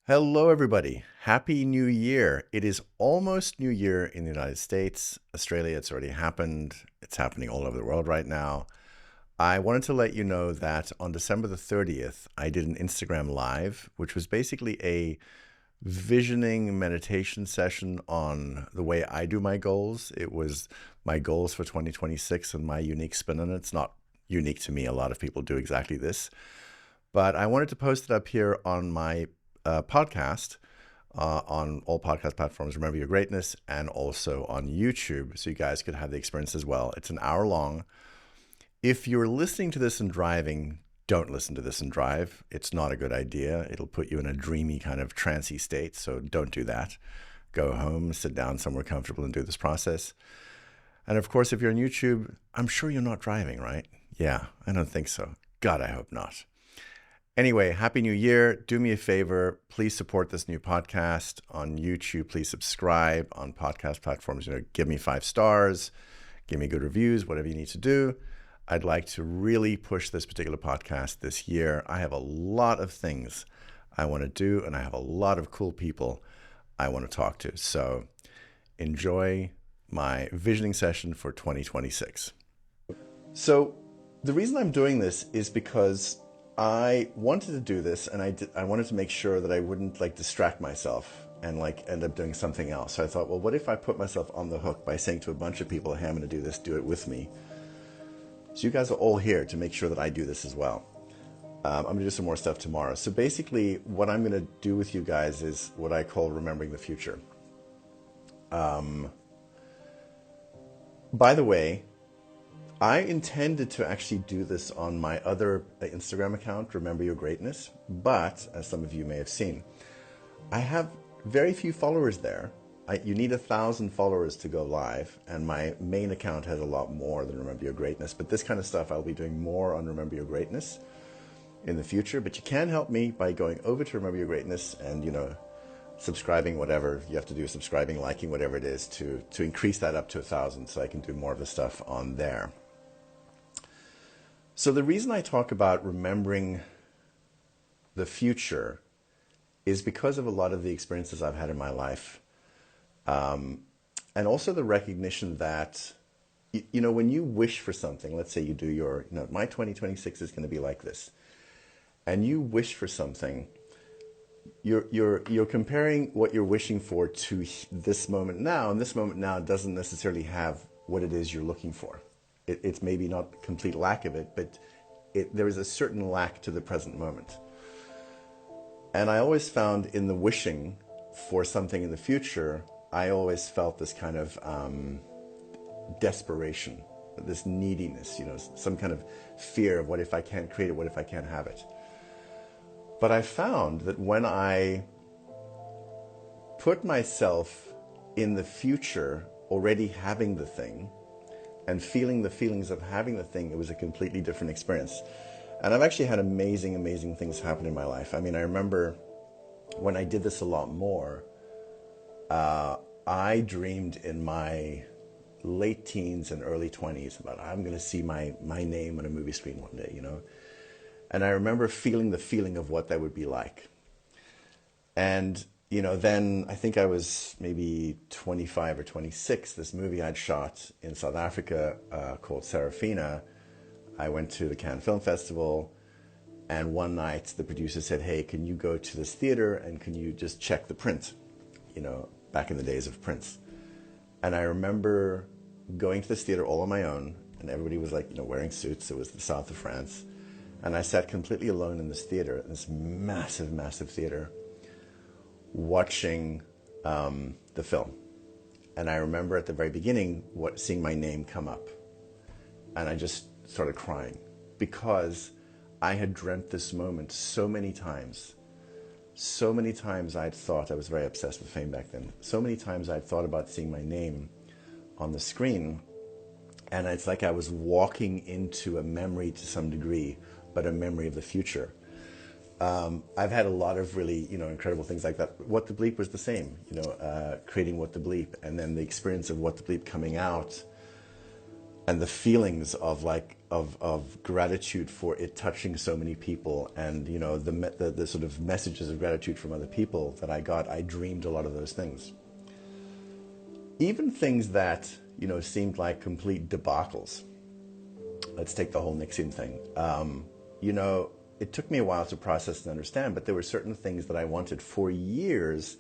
Hello, everybody. Happy New Year. It is almost New Year in the United States. Australia, it's already happened. It's happening all over the world right now. I wanted to let you know that on December the 30th, I did an Instagram Live, which was basically a visioning meditation session on the way I do my goals. It was my goals for 2026 and my unique spin on it. It's not unique to me. A lot of people do exactly this. But I wanted to post it up here on my podcast on all podcast platforms, Remember Your Greatness, and also on YouTube, so you guys could have the experience as well. It's an hour long. If you're listening to this and driving, don't listen to this and drive. It's not a good idea. It'll put you in a dreamy kind of trancy state, so don't do that. Go home, sit down somewhere comfortable and do this process. And of course, if you're on YouTube, I'm sure you're not driving, right? Yeah, I don't think so. God, I hope not. Anyway, Happy New Year. Do me a favor. Please support this new podcast on YouTube. Please subscribe on podcast platforms. Give me 5 stars, give me good reviews, whatever you need to do. I'd like to really push this particular podcast this year. I have a lot of things I want to do, and I have a lot of cool people I want to talk to. So enjoy my visioning session for 2026. So the reason I'm doing this is because I wanted to do this, and I wanted to make sure that I wouldn't distract myself and end up doing something else. So I thought, well, what if I put myself on the hook by saying to a bunch of people, hey, I'm going to do this, do it with me. So you guys are all here to make sure that I do this as well. I'm going to do some more stuff tomorrow. So basically what I'm going to do with you guys is what I call remembering the future. By the way, I intended to actually do this on my other Instagram account, Remember Your Greatness, but as some of you may have seen, I have very few followers there. You need 1,000 followers to go live, and my main account has a lot more than Remember Your Greatness, but this kind of stuff I'll be doing more on Remember Your Greatness in the future. But you can help me by going over to Remember Your Greatness and, subscribing, whatever you have to do, subscribing, liking, whatever it is, to increase that up to 1,000 so I can do more of the stuff on there. So the reason I talk about remembering the future is because of a lot of the experiences I've had in my life. And also the recognition that, when you wish for something, let's say you do my 2026 is going to be like this, and you wish for something, you're comparing what you're wishing for to this moment now, and this moment now doesn't necessarily have what it is you're looking for. It's maybe not a complete lack of it, but there is a certain lack to the present moment. And I always found in the wishing for something in the future, I always felt this kind of desperation, this neediness, some kind of fear of what if I can't create it, what if I can't have it. But I found that when I put myself in the future already having the thing, and feeling the feelings of having the thing, it was a completely different experience. And I've actually had amazing, amazing things happen in my life. I mean, I remember when I did this a lot more, I dreamed in my late teens and early 20s about I'm going to see my name on a movie screen one day, And I remember feeling the feeling of what that would be like. And then I think I was maybe 25 or 26. This movie I'd shot in South Africa called Serafina. I went to the Cannes Film Festival, and one night the producer said, hey, can you go to this theater and can you just check the print? Back in the days of prints. And I remember going to this theater all on my own, and everybody was wearing suits. It was the south of France. And I sat completely alone in this theater, in this massive, massive theater, watching the film. And I remember at the very beginning seeing my name come up, and I just started crying because I had dreamt this moment so many times. So many times I'd thought, I was very obsessed with fame back then, so many times I'd thought about seeing my name on the screen, and it's like I was walking into a memory to some degree, but a memory of the future. I've had a lot of really, incredible things like that. What the Bleep was the same, creating What the Bleep, and then the experience of What the Bleep coming out and the feelings of of gratitude for it touching so many people, and the sort of messages of gratitude from other people that I got. I dreamed a lot of those things, even things that seemed like complete debacles. Let's take the whole Nixon thing. It took me a while to process and understand, but there were certain things that I wanted for years.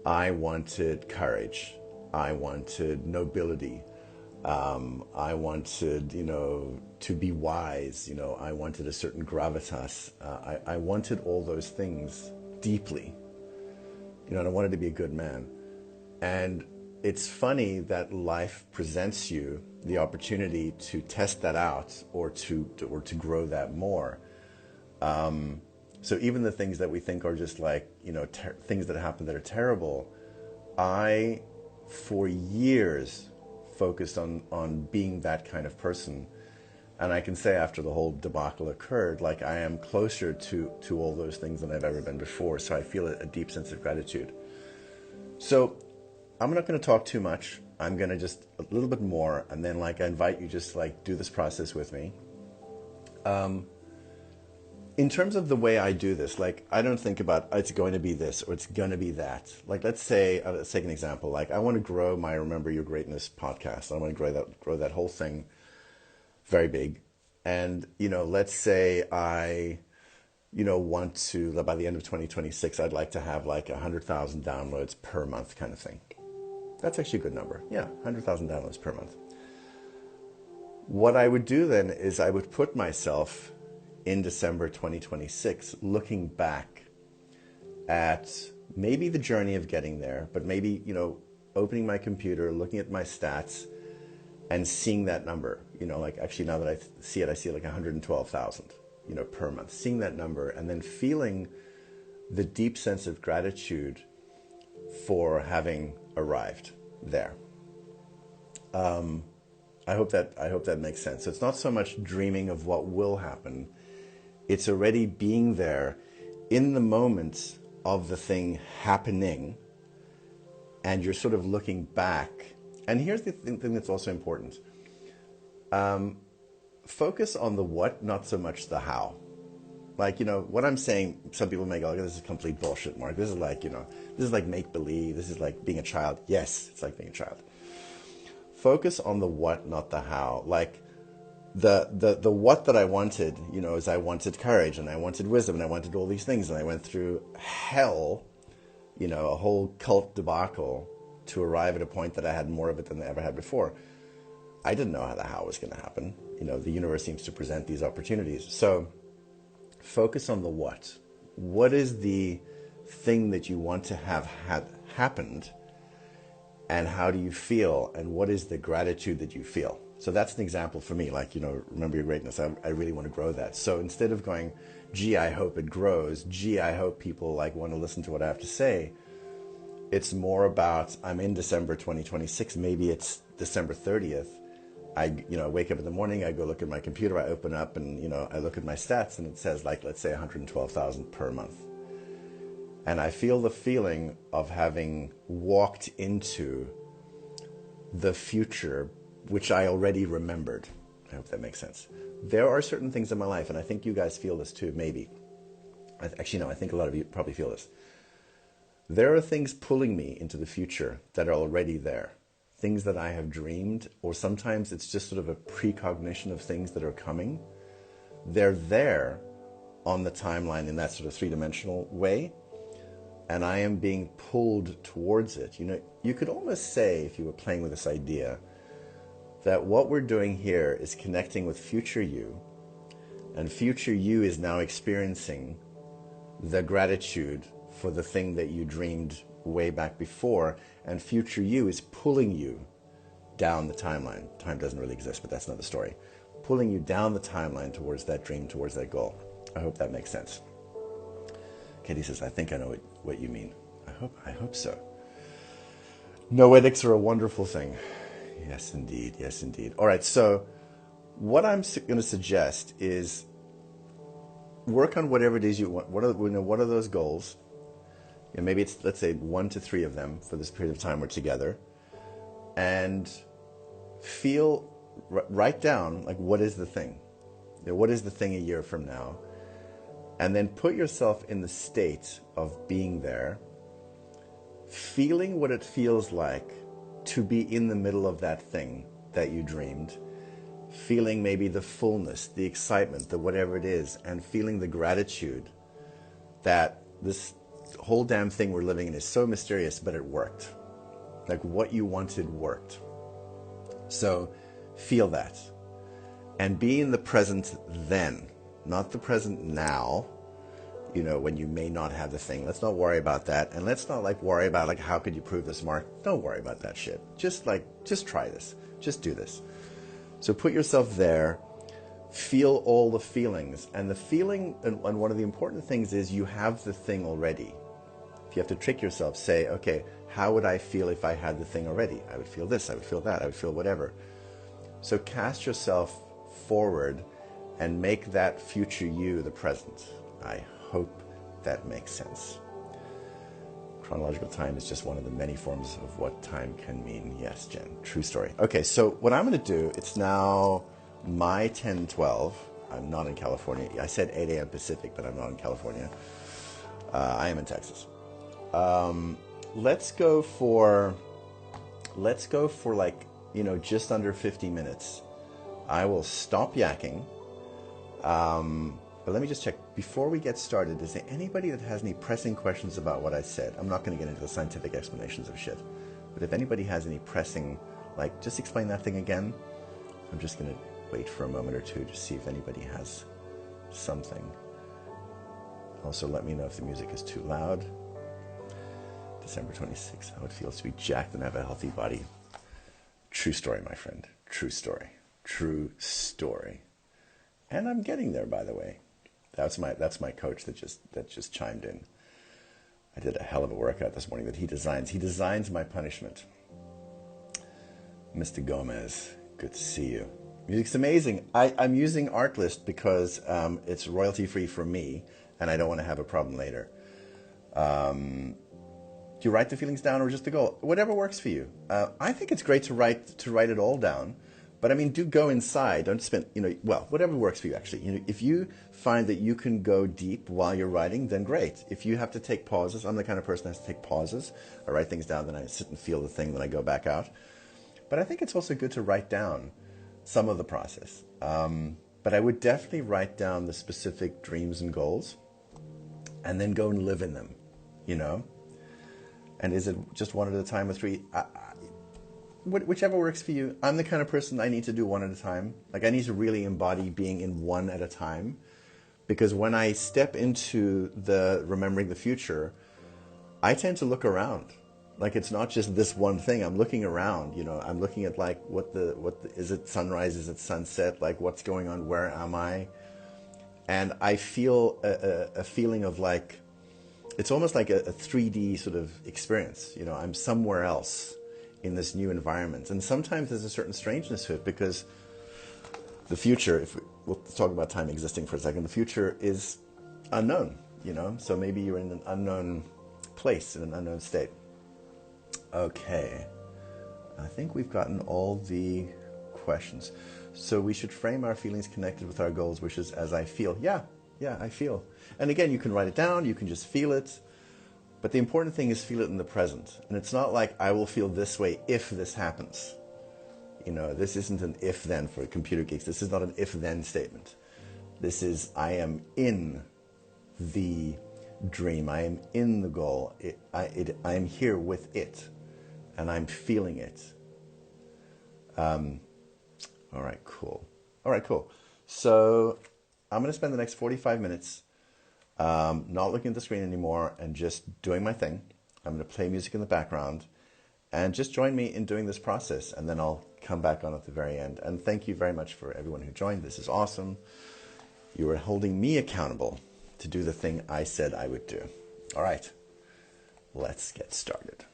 I wanted courage. I wanted nobility. I wanted, to be wise. I wanted a certain gravitas. I wanted all those things deeply. And I wanted to be a good man. And it's funny that life presents you the opportunity to test that out, or to grow that more. So even the things that we think are just like, things that happen that are terrible, I, for years, focused on being that kind of person. And I can say after the whole debacle occurred, like, I am closer to all those things than I've ever been before. So I feel a deep sense of gratitude. So I'm not going to talk too much. I'm going to just a little bit more. And then I invite you just do this process with me. In terms of the way I do this, I don't think about it's going to be this or it's going to be that. Let's take an example. I want to grow my Remember Your Greatness podcast. I want to grow that whole thing very big. And, let's say I, want to, by the end of 2026, I'd like to have 100,000 downloads per month kind of thing. That's actually a good number. Yeah, 100,000 downloads per month. What I would do then is I would put myself in December 2026, looking back at maybe the journey of getting there, but maybe, opening my computer, looking at my stats and seeing that number, actually now that I see it 112,000, per month, seeing that number and then feeling the deep sense of gratitude for having arrived there. I hope that makes sense. So it's not so much dreaming of what will happen. It's already being there in the moment of the thing happening, and you're sort of looking back. And here's the thing that's also important. Focus on the what, not so much the how. What I'm saying, some people may go, oh, this is complete bullshit, Mark. This is this is like make-believe. This is like being a child. Yes, it's like being a child. Focus on the what, not the how. The what that I wanted, is I wanted courage and I wanted wisdom and I wanted all these things, and I went through hell, a whole cult debacle to arrive at a point that I had more of it than I ever had before. I didn't know how the how was going to happen. The universe seems to present these opportunities. So focus on the what. What is the thing that you want to have had happened, and how do you feel, and what is the gratitude that you feel? So that's an example for me, Remember Your Greatness. I really want to grow that. So instead of going, gee, I hope it grows, gee, I hope people want to listen to what I have to say, it's more about, I'm in December 2026, maybe it's December 30th. I wake up in the morning, I go look at my computer, I open up and, I look at my stats and it says let's say 112,000 per month. And I feel the feeling of having walked into the future, which I already remembered. I hope that makes sense. There are certain things in my life, and I think you guys feel this too, maybe. Actually, no, I think a lot of you probably feel this. There are things pulling me into the future that are already there. Things that I have dreamed, or sometimes it's just sort of a precognition of things that are coming. They're there on the timeline in that sort of three-dimensional way, and I am being pulled towards it. You could almost say, if you were playing with this idea, that what we're doing here is connecting with future you, and future you is now experiencing the gratitude for the thing that you dreamed way back before, and future you is pulling you down the timeline. Time doesn't really exist, but that's another story. Pulling you down the timeline towards that dream, towards that goal. I hope that makes sense. Katie says, I think I know what you mean. I hope so. Noetics are a wonderful thing. Yes, indeed. Yes, indeed. All right. So what I'm going to suggest is work on whatever it is you want. What are those goals? Maybe it's, let's say, 1 to 3 of them for this period of time we're together. And feel write down, like, what is the thing? What is the thing a year from now? And then put yourself in the state of being there, feeling what it feels like to be in the middle of that thing that you dreamed, feeling maybe the fullness, the excitement, the whatever it is, and feeling the gratitude that this whole damn thing we're living in is so mysterious, but it worked. Like, what you wanted worked. So feel that. And be in the present then, not the present now, when you may not have the thing. Let's not worry about that. And let's not worry about how could you prove this, Mark? Don't worry about that shit. Just try this. Just do this. So put yourself there, feel all the feelings. And the feeling, and one of the important things is you have the thing already. If you have to trick yourself, say, okay, how would I feel if I had the thing already? I would feel this, I would feel that, I would feel whatever. So cast yourself forward and make that future you the present. I hope that makes sense. Chronological time is just one of the many forms of what time can mean. Yes, Jen, true story. Okay, so what I'm going to do, it's now my 10:12. I'm not in California. I said 8 a.m. Pacific, but I'm not in California. I am in Texas. Let's go for just under 50 minutes. I will stop yakking. But let me just check. Before we get started, is there anybody that has any pressing questions about what I said? I'm not going to get into the scientific explanations of shit. But if anybody has any pressing, just explain that thing again. I'm just going to wait for a moment or two to see if anybody has something. Also, let me know if the music is too loud. December 26th, how it feels to be jacked and have a healthy body. True story, my friend. True story. True story. And I'm getting there, by the way. That's my coach that just chimed in. I did a hell of a workout this morning that he designs. He designs my punishment. Mr. Gomez, good to see you. Music's amazing. I'm using Artlist because it's royalty free for me, and I don't want to have a problem later. Do you write the feelings down or just the goal? Whatever works for you. I think it's great to write it all down. But I mean, do go inside. Don't spend, whatever works for you, actually. If you find that you can go deep while you're writing, then great. If you have to take pauses, I'm the kind of person that has to take pauses. I write things down, then I sit and feel the thing, then I go back out. But I think it's also good to write down some of the process. But I would definitely write down the specific dreams and goals and then go and live in them, And is it just one at a time or three? Whichever works for you. I'm the kind of person I need to do one at a time. I need to really embody being in one at a time. Because when I step into the remembering the future, I tend to look around. It's not just this one thing. I'm looking around, I'm looking at is it sunrise? Is it sunset? What's going on? Where am I? And I feel a feeling of it's almost like a 3D sort of experience. I'm somewhere else in this new environment. And sometimes there's a certain strangeness to it because the future, we'll talk about time existing for a second, the future is unknown, So maybe you're in an unknown place, in an unknown state. Okay. I think we've gotten all the questions. So we should frame our feelings connected with our goals, which is as I feel. Yeah, I feel. And again, you can write it down, you can just feel it. But the important thing is feel it in the present. And it's not I will feel this way if this happens. This isn't an if-then for computer geeks. This is not an if-then statement. This is I am in the dream. I am in the goal. I am here with it. And I'm feeling it. All right, cool. So I'm going to spend the next 45 minutes not looking at the screen anymore and just doing my thing. I'm going to play music in the background and just join me in doing this process, and then I'll come back on at the very end. And thank you very much for everyone who joined. This is awesome. You are holding me accountable to do the thing I said I would do. All right, let's get started.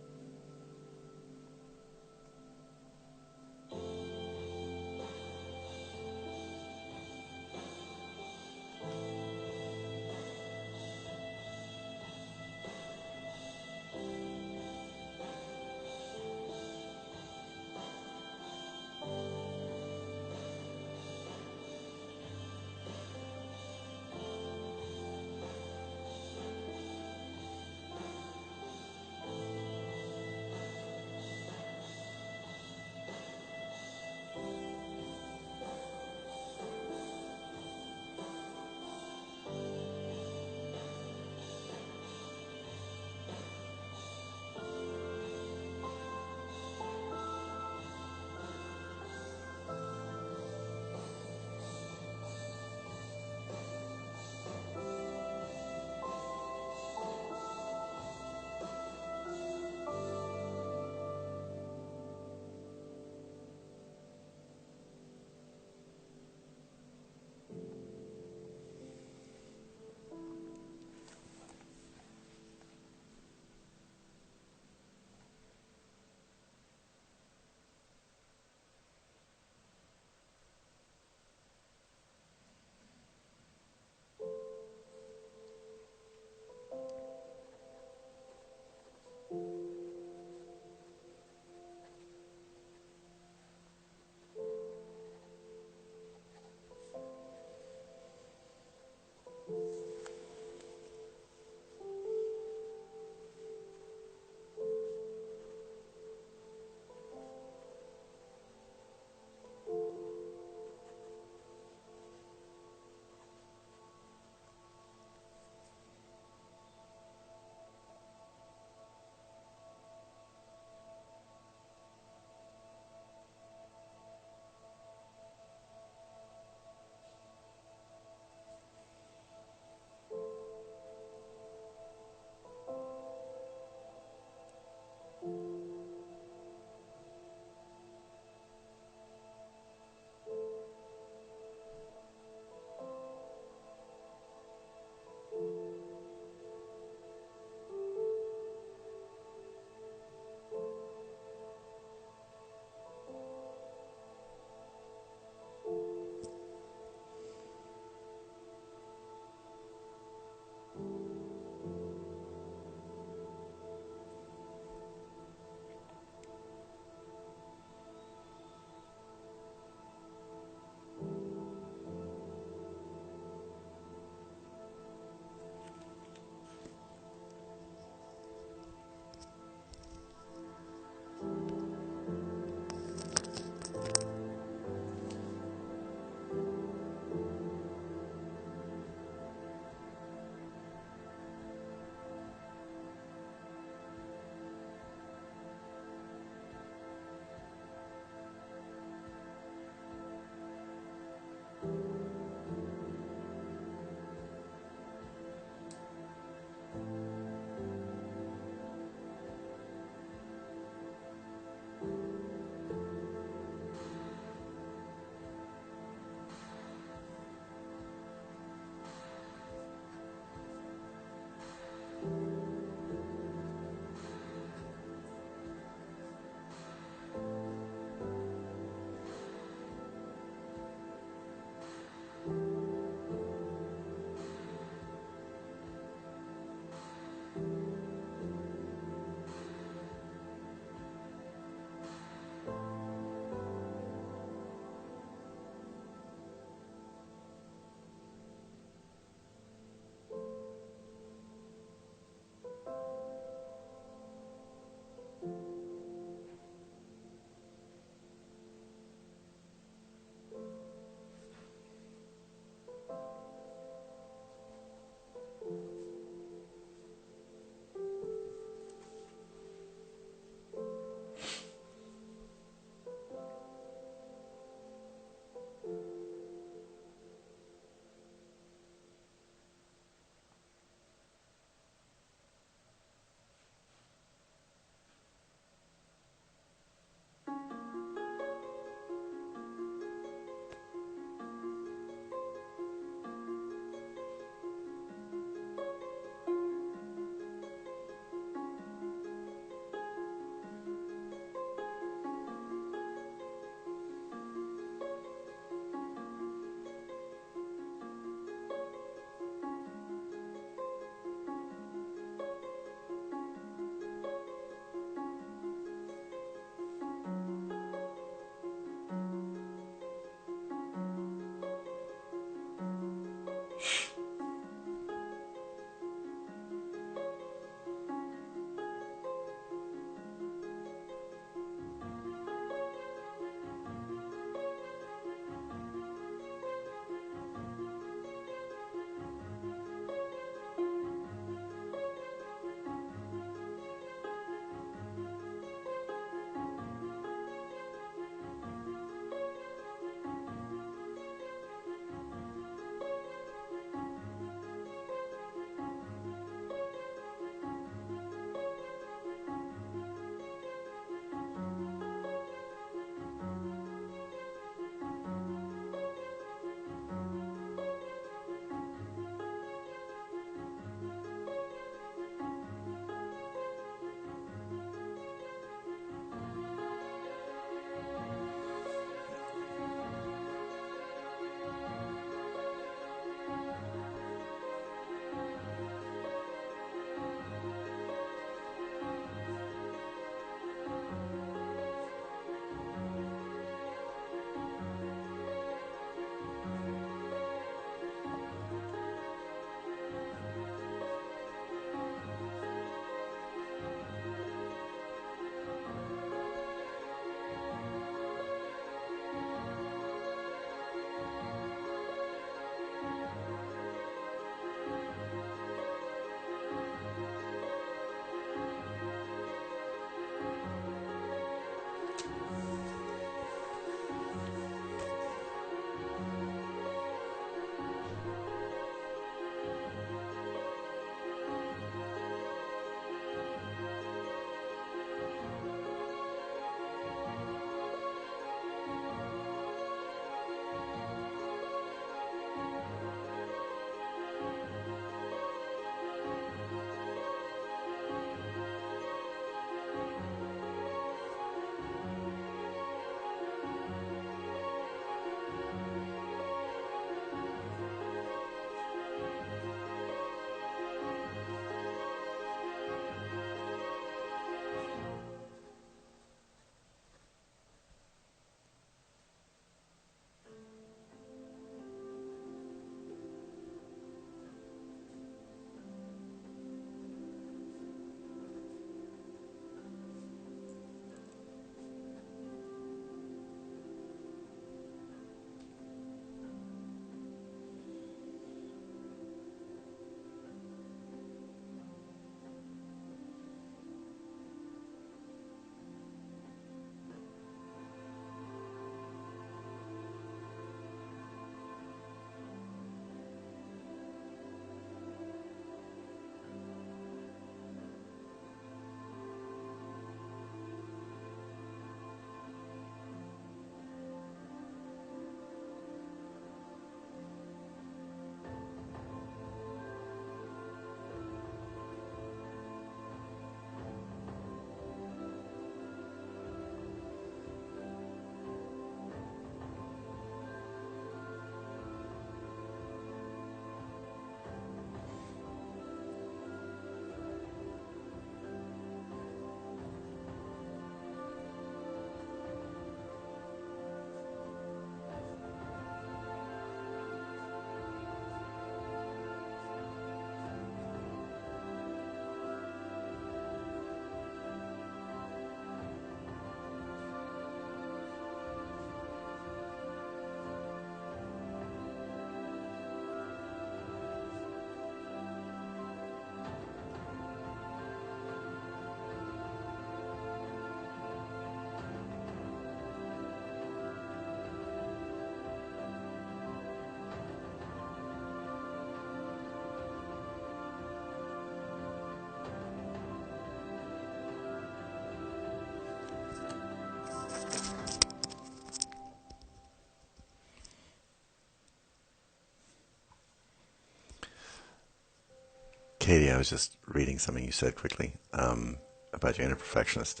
Katie, I was just reading something you said quickly about your inner perfectionist.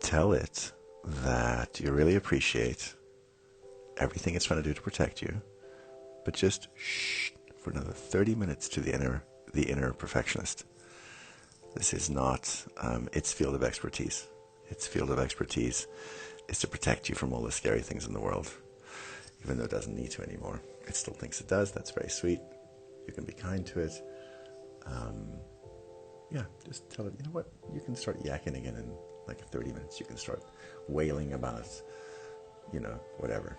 Tell it that you really appreciate everything it's trying to do to protect you, but just shh for another 30 minutes to the inner perfectionist. This is not its field of expertise. Its field of expertise is to protect you from all the scary things in the world. even though it doesn't need to anymore. It still thinks it does. That's very sweet. You can be kind to it. Yeah, just tell it, you know what, you can start yakking again in like 30 minutes. You can start wailing about, whatever.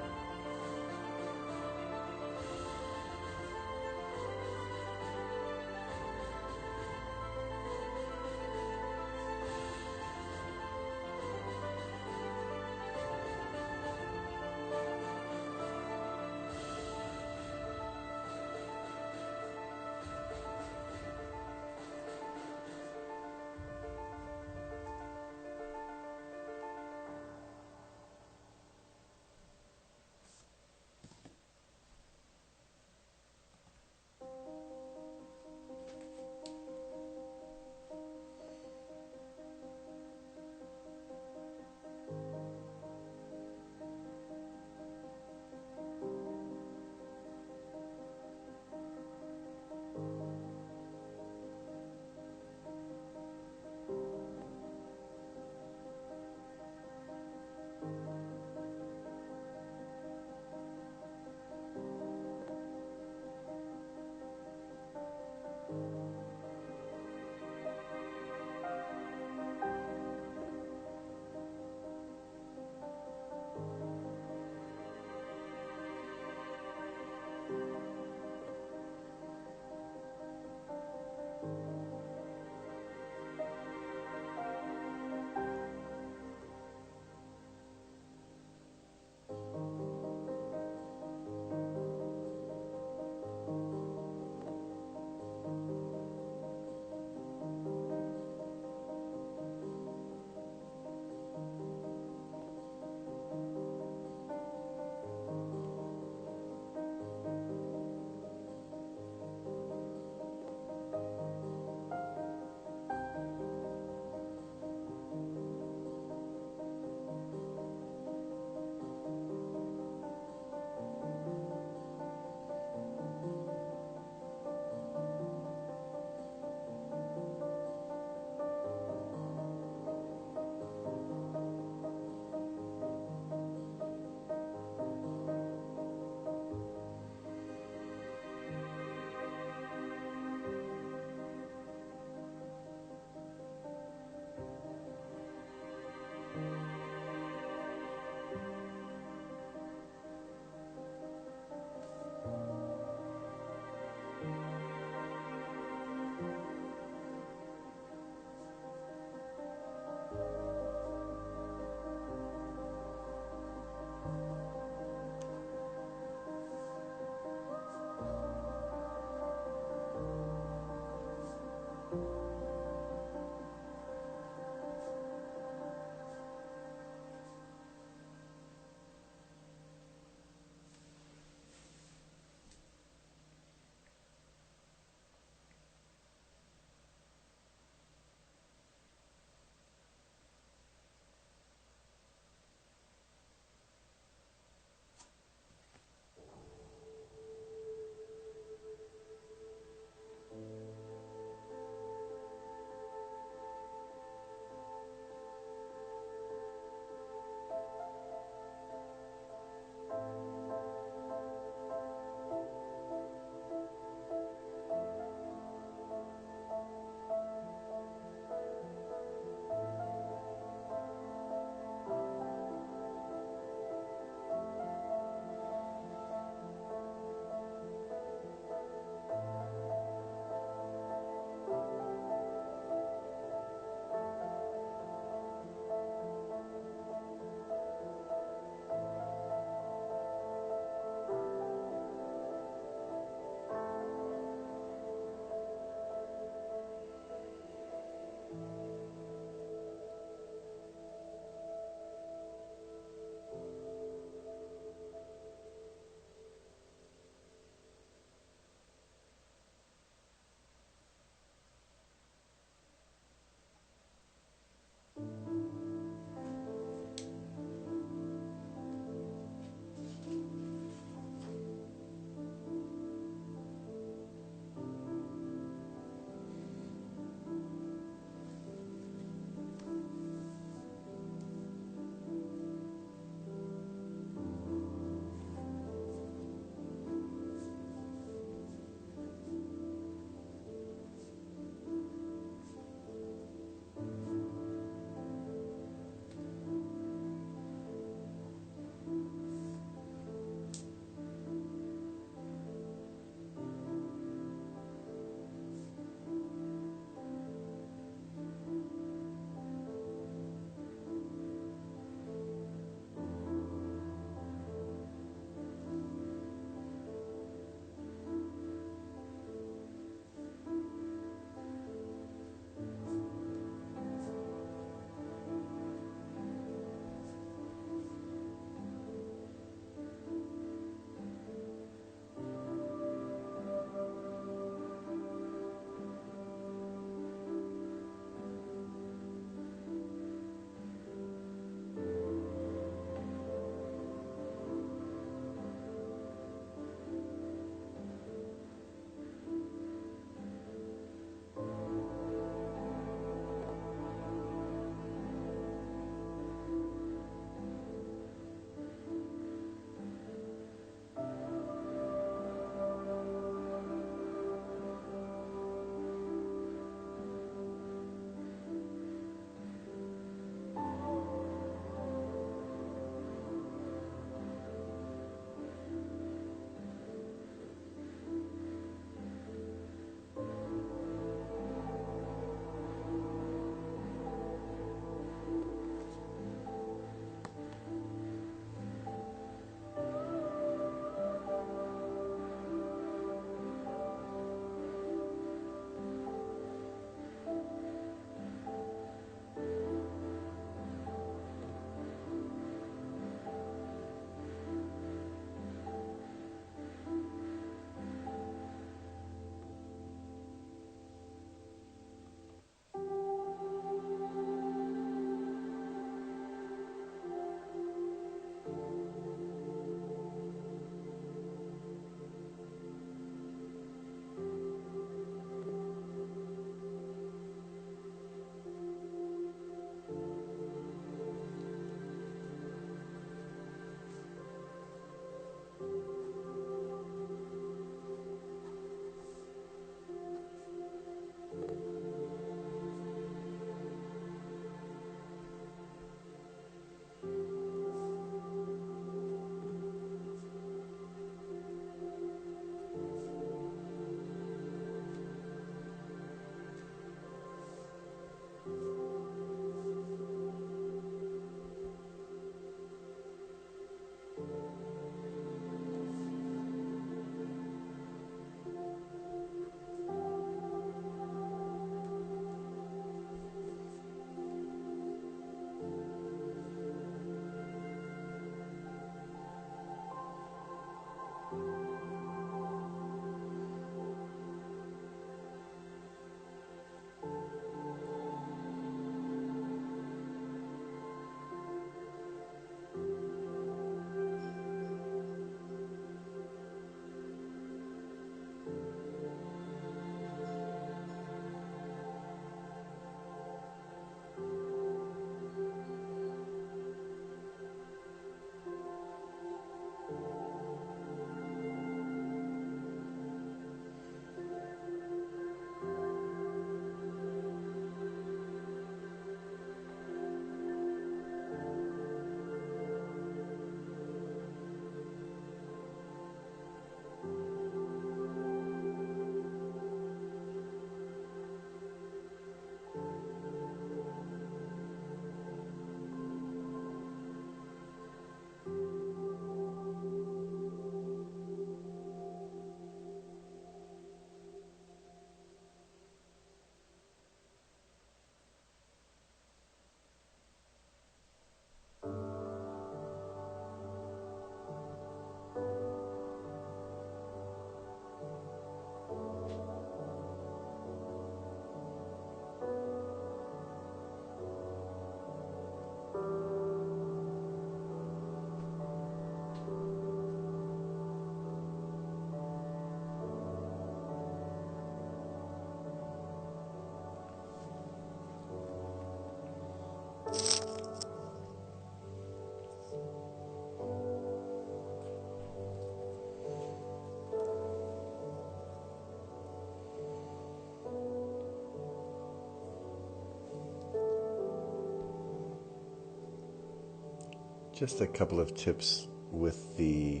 Just a couple of tips with the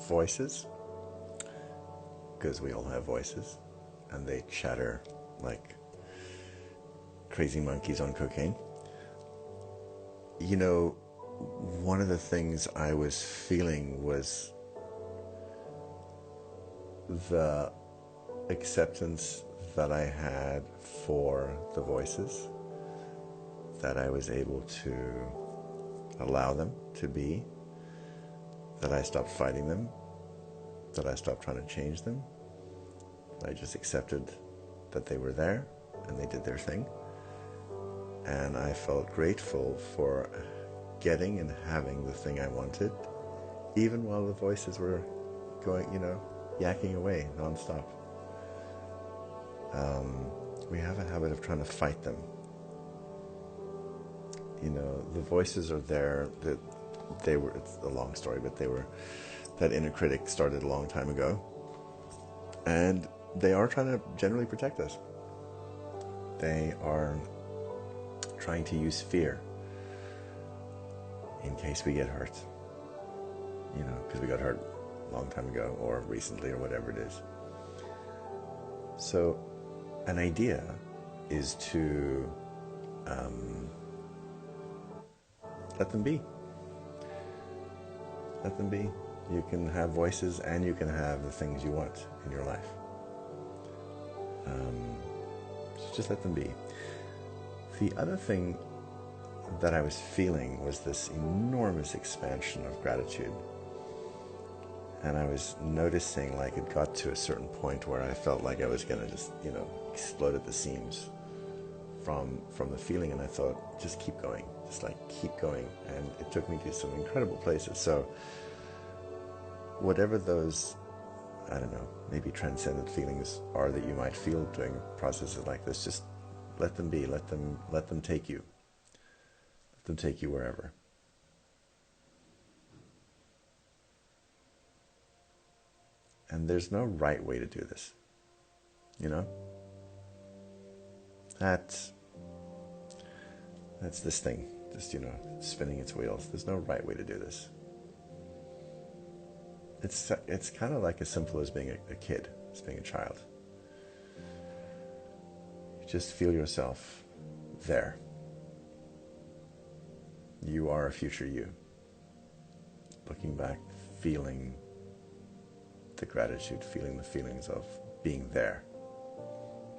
voices, because we all have voices and they chatter like crazy monkeys on cocaine. You know, one of the things I was feeling was the acceptance that I had for the voices, that I was able to allow them to be, that I stopped fighting them, that I stopped trying to change them. I just accepted that they were there and they did their thing. And I felt grateful for getting and having the thing I wanted, even while the voices were going, yakking away nonstop. We have a habit of trying to fight them. The voices are there. It's a long story, but that inner critic started a long time ago. And they are trying to generally protect us. They are trying to use fear in case we get hurt. Because we got hurt a long time ago or recently or whatever it is. So an idea is to let them be. Let them be. You can have voices and you can have the things you want in your life. So just let them be. The other thing that I was feeling was this enormous expansion of gratitude. And I was noticing like it got to a certain point where I felt like I was going to just, explode at the seams from the feeling. And I thought, just keep going. Just like keep going. And it took me to some incredible places. So whatever those, I don't know, maybe transcendent feelings are that you might feel during processes like this, just let them be. Let them take you. Let them take you wherever. And there's no right way to do this. That's this thing, just, spinning its wheels. There's no right way to do this. It's kind of like as simple as being a kid, as being a child. You just feel yourself there. You are a future you. looking back, feeling the gratitude, feeling the feelings of being there.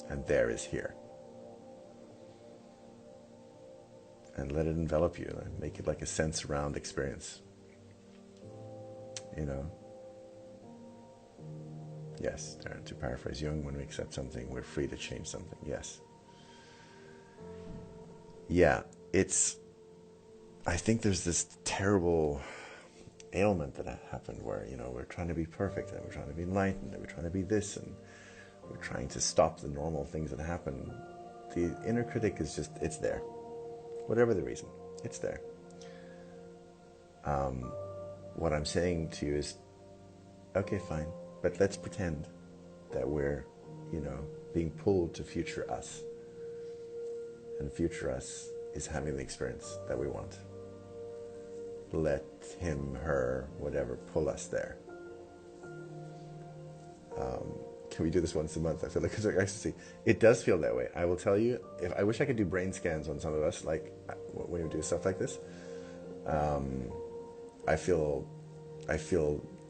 And there is here. And let it envelop you. And make it like a sense round experience. You know? Yes, Darren, to paraphrase Jung, when we accept something, we're free to change something. Yes. Yeah, I think there's this terrible ailment that happened where, you know, we're trying to be perfect and we're trying to be enlightened and we're trying to be this and we're trying to stop the normal things that happen. The inner critic is just, it's there. Whatever the reason, it's there. What I'm saying to you is, okay, fine, but let's pretend that we're, you know, being pulled to future us. And future us is having the experience that we want. Let him, her, whatever, pull us there. Can we do this once a month? I feel like it's like ecstasy. It does feel that way. I will tell you, I wish I could do brain scans on some of us, like when we do stuff like this. I feel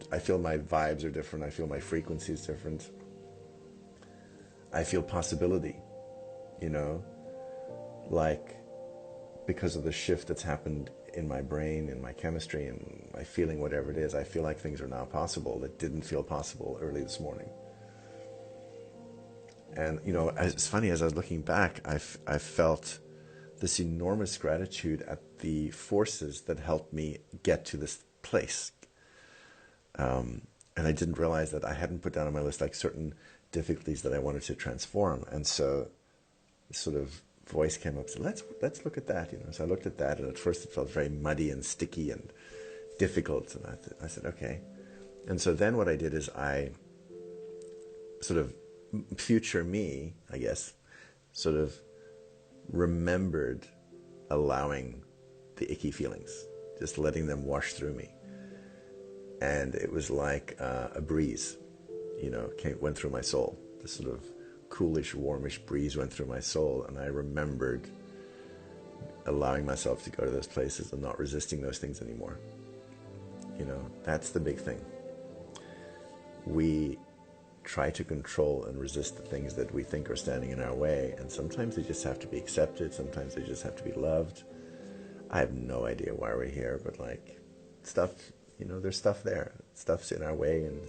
my vibes are different. I feel my frequency is different. I feel possibility, you know, like because of the shift that's happened in my brain, in my chemistry, and my feeling, whatever it is, I feel like things are now possible that didn't feel possible early this morning. And, you know, it's funny, as I was looking back, I felt this enormous gratitude at the forces that helped me get to this place. And I didn't realize that I hadn't put down on my list like certain difficulties that I wanted to transform. And so this sort of voice came up and said, let's look at that, you know. So I looked at that, and at first it felt very muddy and sticky and difficult. And I said, okay. And so then what I did is I sort of, future me, I guess, sort of remembered allowing the icky feelings, just letting them wash through me. And it was like a breeze, you know, went through my soul. This sort of coolish, warmish breeze went through my soul, and I remembered allowing myself to go to those places and not resisting those things anymore. You know, that's the big thing. We try to control and resist the things that we think are standing in our way, and sometimes they just have to be accepted, sometimes they just have to be loved. I have no idea why we're here, but like stuff, you know, there's stuff there. Stuff's in our way, and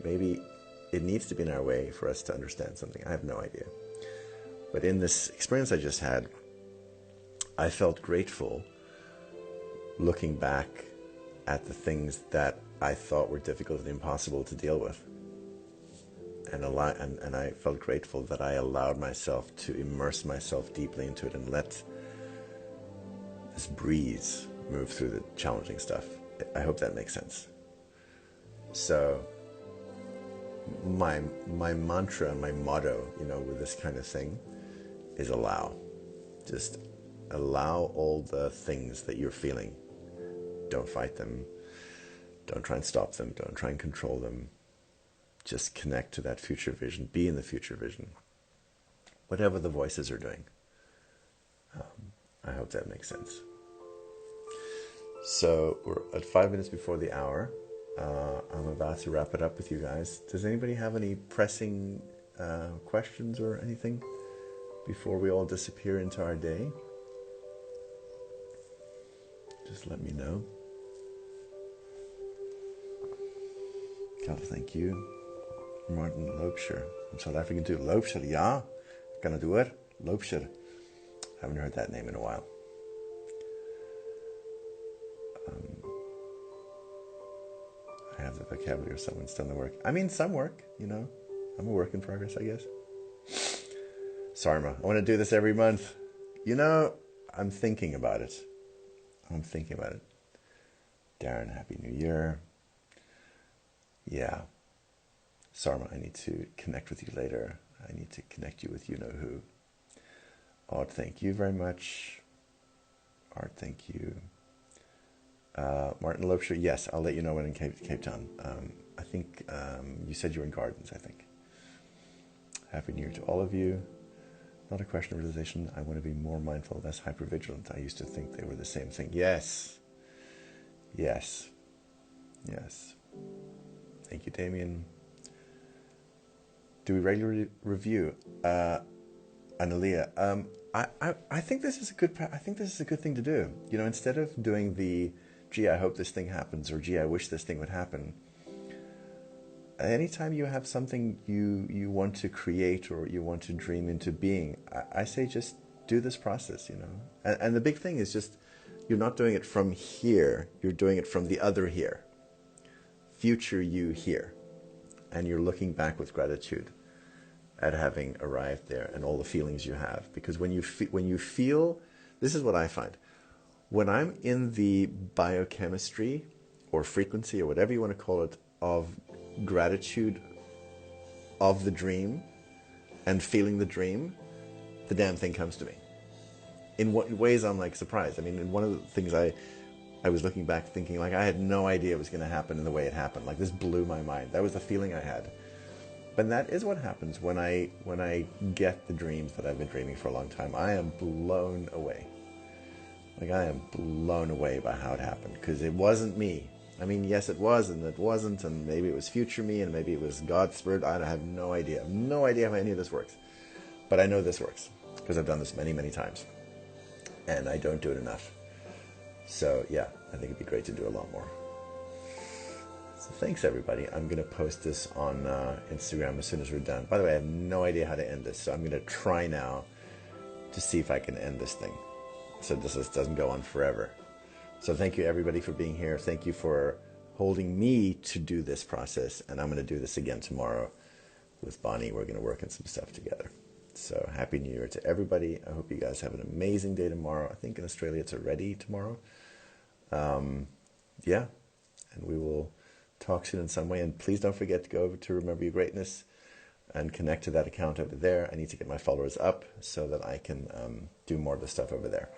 maybe it needs to be in our way for us to understand something. I have no idea. But in this experience I just had, I felt grateful looking back at the things that I thought were difficult and impossible to deal with. And I felt grateful that I allowed myself to immerse myself deeply into it and let this breeze move through the challenging stuff. I hope that makes sense. So my mantra and my motto, you know, with this kind of thing is allow. Just allow all the things that you're feeling. Don't fight them. Don't try and stop them. Don't try and control them. Just connect to that future vision. Be in the future vision. Whatever the voices are doing. I hope that makes sense. So we're at 5 minutes before the hour. I'm about to wrap it up with you guys. Does anybody have any pressing questions or anything before we all disappear into our day? Just let me know. God, thank you. Martin Loopscher from South African too. Loopscher, ja. Kan het door? Loopscher. Haven't heard that name in a while. I have the vocabulary of someone's done the work. I mean, some work, you know. I'm a work in progress, I guess. Sarma, I want to do this every month. You know, I'm thinking about it. Darren, Happy New Year. Yeah. Sarma, I need to connect with you later. I need to connect you with you-know-who. Odd, thank you very much. Art, thank you. Martin Loebscher, yes, I'll let you know when in Cape Town. I think you said you were in Gardens, I think. Happy New Year to all of you. Not a question of realization. I want to be more mindful, less hypervigilant. I used to think they were the same thing. Yes. Yes. Yes. Thank you, Damien. Do we regularly review? Analia, I think this is a good. I think this is a good thing to do. You know, instead of doing the, gee, I hope this thing happens, or gee, I wish this thing would happen. Anytime you have something you want to create or you want to dream into being, I say just do this process. You know, and the big thing is just you're not doing it from here. You're doing it from the other here, future you here, and you're looking back with gratitude at having arrived there and all the feelings you have. Because when you feel, this is what I find. When I'm in the biochemistry or frequency or whatever you want to call it of gratitude of the dream and feeling the dream, the damn thing comes to me. In what ways I'm like surprised. I mean, in one of the things I was looking back thinking like I had no idea it was going to happen in the way it happened. Like this blew my mind. That was the feeling I had. But that is what happens when I get the dreams that I've been dreaming for a long time. I am blown away. Like I am blown away by how it happened because it wasn't me. I mean, yes, it was, and it wasn't, and maybe it was future me, and maybe it was God's spirit. I have no idea. I have no idea how any of this works. But I know this works because I've done this many, many times, and I don't do it enough. So yeah, I think it'd be great to do a lot more. So thanks, everybody. I'm going to post this on Instagram as soon as we're done. By the way, I have no idea how to end this, so I'm going to try now to see if I can end this thing so this doesn't go on forever. So thank you, everybody, for being here. Thank you for holding me to do this process, and I'm going to do this again tomorrow with Bonnie. We're going to work on some stuff together. So Happy New Year to everybody. I hope you guys have an amazing day tomorrow. I think in Australia it's already tomorrow. Yeah, and we will talk soon in some way. And please don't forget to go over to Remember Your Greatness and connect to that account over there. I need to get my followers up so that I can do more of the stuff over there.